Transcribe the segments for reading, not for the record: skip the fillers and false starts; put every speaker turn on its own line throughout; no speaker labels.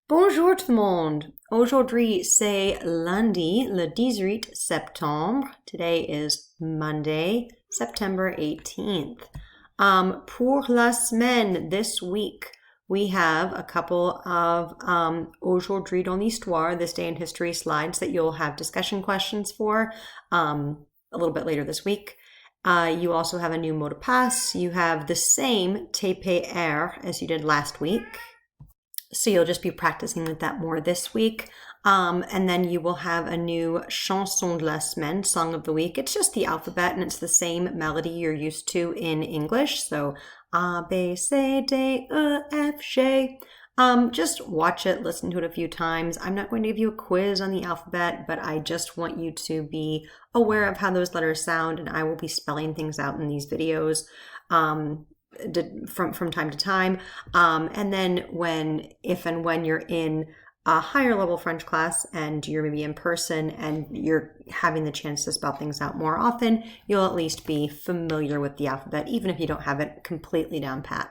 Bonjour tout le monde. Aujourd'hui, c'est lundi, le 18 septembre. Today is Monday, September 18th. Pour la semaine, this week, we have a couple of Aujourd'hui dans l'histoire, this day in history slides that you'll have discussion questions for a little bit later this week. You also have a new mot de passe. You have the same TPR as you did last week. So you'll just be practicing with that more this week. And then you will have a new chanson de la semaine, song of the week. It's just the alphabet and it's the same melody you're used to in English. So A, B, C, D, E, F, G. Just watch it, listen to it a few times. I'm not going to give you a quiz on the alphabet, but I just want you to be aware of how those letters sound, and I will be spelling things out in these videos. From time to time. And then if and when you're in a higher level French class and you're maybe in person and you're having the chance to spell things out more often, you'll at least be familiar with the alphabet, even if you don't have it completely down pat.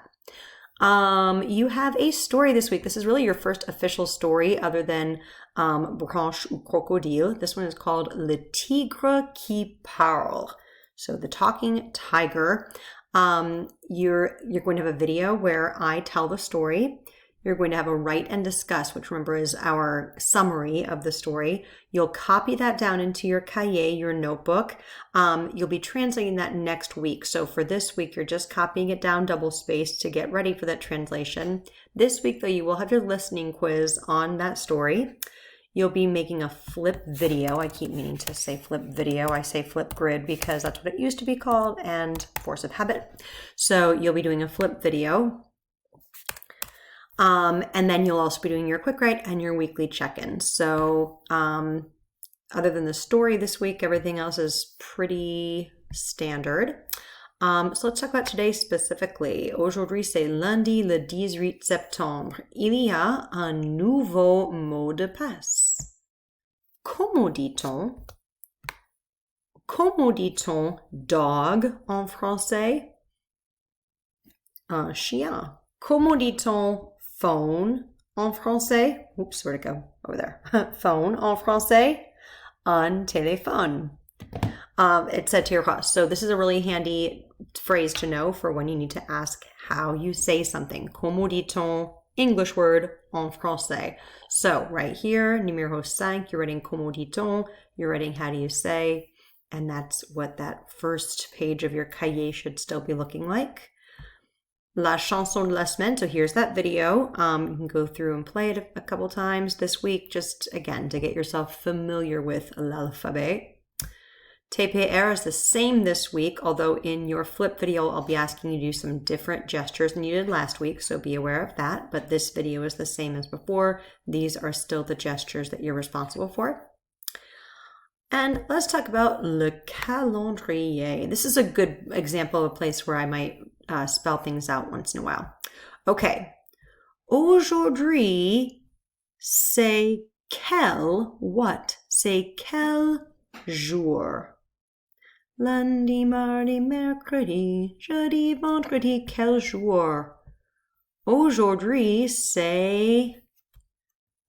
You have a story this week. This is really your first official story other than Branche ou Crocodile. This one is called Le Tigre qui parle. So the talking tiger. You're going to have a video where I tell the story. You're going to have a write and discuss, which remember is our summary of the story. You'll copy that down into your cahier, your notebook. You'll be translating that next week. So for this week, you're just copying it down double-spaced to get ready for that translation. This week, though, you will have your listening quiz on that story. You'll be making a flip video. I keep meaning to say flip video. I say flip grid because that's what it used to be called, and force of habit. So you'll be doing a flip video. And then you'll also be doing your quick write and your weekly check-in. So other than the story this week, everything else is pretty standard. So let's talk about today specifically. Aujourd'hui, c'est lundi le 18 septembre. Il y a un nouveau mot de passe. Comment dit-on dog en français? Un chien. Comment dit-on phone en français? Oops, where'd it go? Over there. Phone en français? Un téléphone. Etc. So this is a really handy phrase to know for when you need to ask how you say something. Comment dit-on? English word en français. So right here, numéro 5, you're writing comment dit-on, you're writing how do you say, and that's what that first page of your cahier should still be looking like. La chanson de la semaine, so here's that video. You can go through and play it a couple times this week, just again to get yourself familiar with l'alphabet. TPR is the same this week, although in your flip video, I'll be asking you to do some different gestures than you did last week, so be aware of that. But this video is the same as before. These are still the gestures that you're responsible for. And let's talk about le calendrier. This is a good example of a place where I might spell things out once in a while. Okay. Aujourd'hui, c'est quel what? C'est quel jour? Lundi, mardi, mercredi, jeudi, vendredi, quel jour? Aujourd'hui, c'est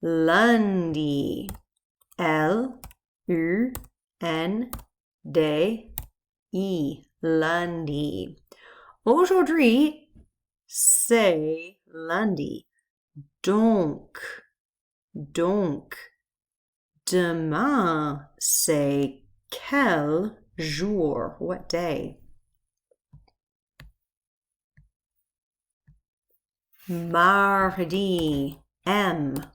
lundi. L-U-N-D-I. Lundi. Aujourd'hui, c'est lundi. Donc. Demain, c'est quel jour? What day? Mardi. M-A-R-D-I.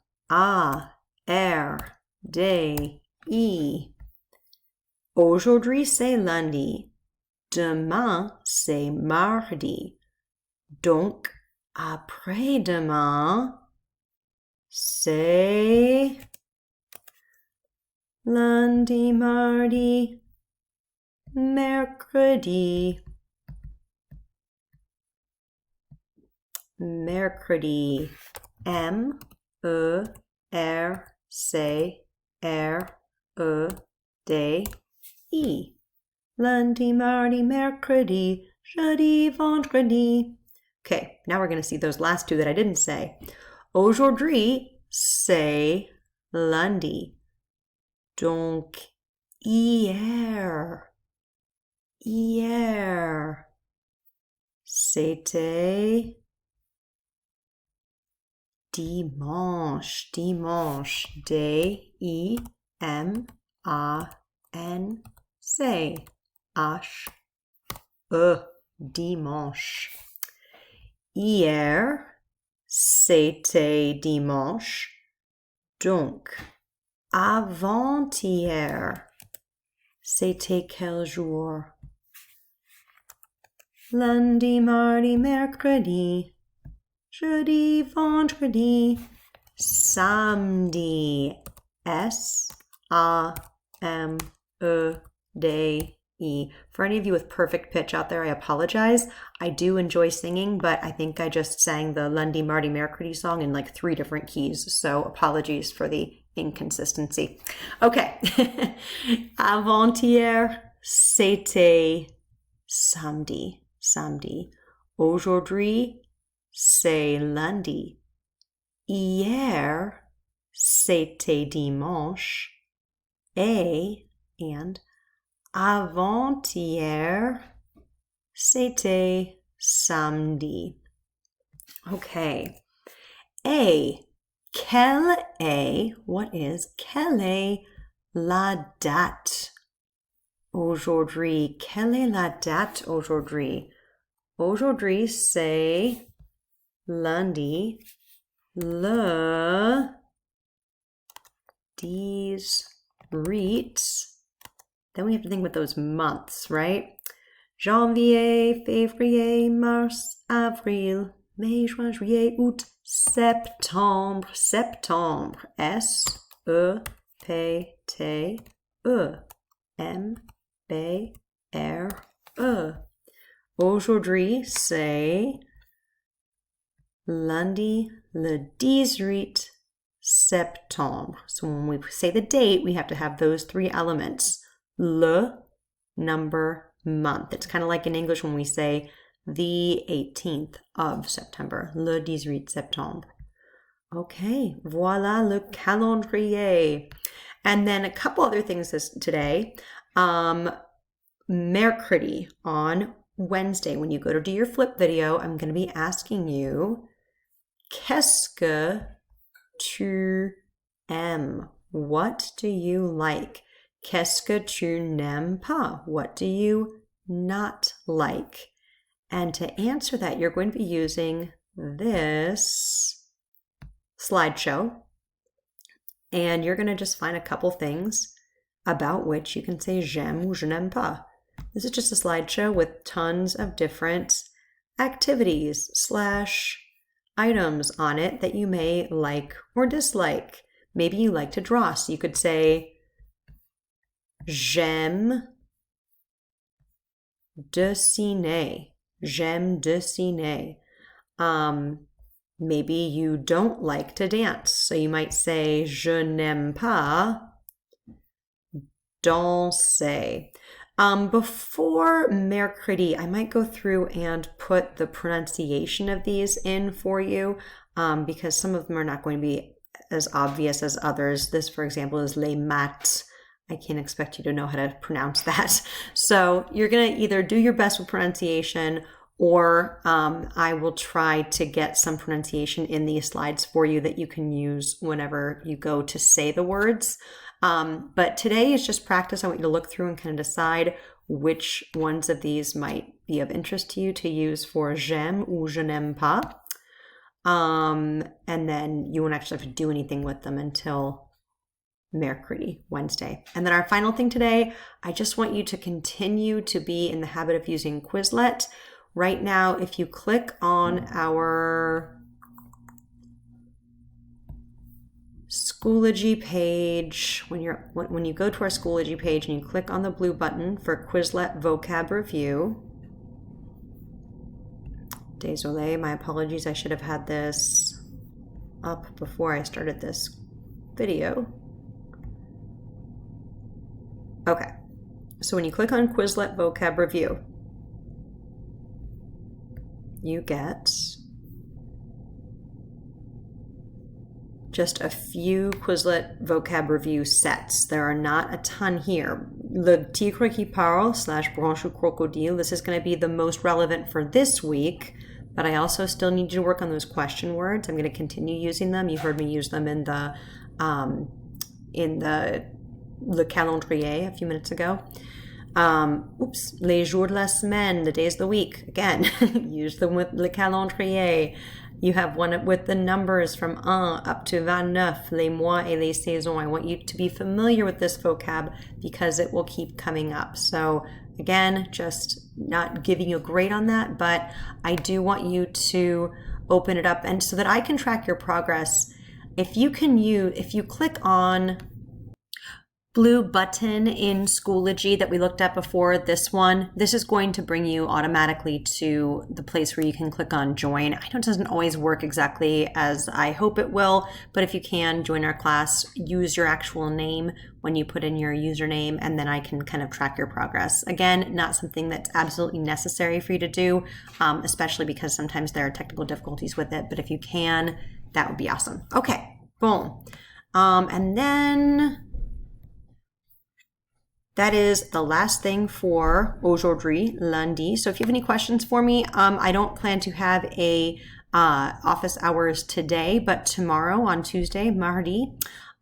Aujourd'hui, c'est lundi. Demain, c'est mardi. Donc, après-demain, c'est lundi, mardi, mercredi. Mercredi. M-E-R-C-R-E-D-I. Lundi, mardi, mercredi, jeudi, vendredi. Okay, now we're going to see those last two that I didn't say. Aujourd'hui, c'est lundi. Donc, hier, c'était dimanche, D-I-M-A-N-C-H-E, dimanche. Hier, c'était dimanche. Donc, avant-hier, c'était quel jour? Lundi, mardi, mercredi, jeudi, vendredi, samedi. S-A-M-E-D-E. For any of you with perfect pitch out there, I apologize. I do enjoy singing, but I think I just sang the Lundi, Mardi, Mercredi song in like 3 different keys. So apologies for the inconsistency. Okay. Avant-hier, c'était samedi. Aujourd'hui, c'est lundi. Hier, c'était dimanche. And avant-hier, c'était samedi. Okay. What is quelle est la date aujourd'hui? Quelle est la date aujourd'hui? Aujourd'hui, c'est lundi, le 18. Then we have to think with those months, right? Janvier, février, mars, avril, mai, juin, juillet, août, septembre. S-E-P-T-E-M-B-R-E. Aujourd'hui, c'est lundi, le 18 septembre. So when we say the date, we have to have those 3 elements. Le, number, month. It's kind of like in English when we say the 18th of September. Le 18 septembre. Okay, voilà le calendrier. And then a couple other things today. Mercredi, on Wednesday, when you go to do your flip video, I'm going to be asking you, qu'est-ce que tu aimes? What do you like? Qu'est-ce que tu n'aimes pas? What do you not like? And to answer that, you're going to be using this slideshow. And you're going to just find a couple things about which you can say j'aime ou je n'aime pas. This is just a slideshow with tons of different activities / items on it that you may like or dislike. Maybe you like to draw, so you could say j'aime dessiner. J'aime dessiner. Maybe you don't like to dance, so you might say je n'aime pas danser. Before mercredi, I might go through and put the pronunciation of these in for you because some of them are not going to be as obvious as others. This, for example, is les maths. I can't expect you to know how to pronounce that. So you're going to either do your best with pronunciation or I will try to get some pronunciation in these slides for you that you can use whenever you go to say the words. But today is just practice. I want you to look through and kind of decide which ones of these might be of interest to you to use for j'aime ou je n'aime pas. And then you won't actually have to do anything with them until mercredi, Wednesday. And then our final thing today, I just want you to continue to be in the habit of using Quizlet. Right now, if you click on our Schoology page, when you go to our Schoology page and you click on the blue button for Quizlet Vocab Review. Désolé, my apologies. I should have had this up before I started this video. Okay, so when you click on Quizlet Vocab Review, you get just a few Quizlet vocab review sets. There are not a ton here. Le tigre qui parle / branche crocodile. This is going to be the most relevant for this week, but I also still need you to work on those question words. I'm going to continue using them. You heard me use them in the Le calendrier a few minutes ago. Les jours de la semaine, the days of the week. Again, use them with le calendrier. You have one with the numbers from 1 up to 29, les mois et les saisons. I want you to be familiar with this vocab because it will keep coming up. So again, just not giving you a grade on that, but I do want you to open it up and so that I can track your progress. If you click on blue button in Schoology that we looked at before, this is going to bring you automatically to the place where you can click on join. I know it doesn't always work exactly as I hope it will, but if you can join our class, use your actual name when you put in your username, and then I can kind of track your progress. Again, not something that's absolutely necessary for you to do, especially because sometimes there are technical difficulties with it, but if you can, that would be awesome. Okay, boom. And then that is the last thing for aujourd'hui, lundi. So if you have any questions for me, I don't plan to have a office hours today, but tomorrow on Tuesday, mardi,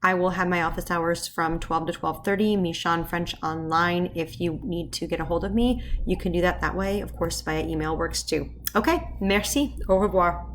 I will have my office hours from 12 to 12:30, Michon French online. If you need to get a hold of me, you can do that way. Of course, via email works too. Okay, merci, au revoir.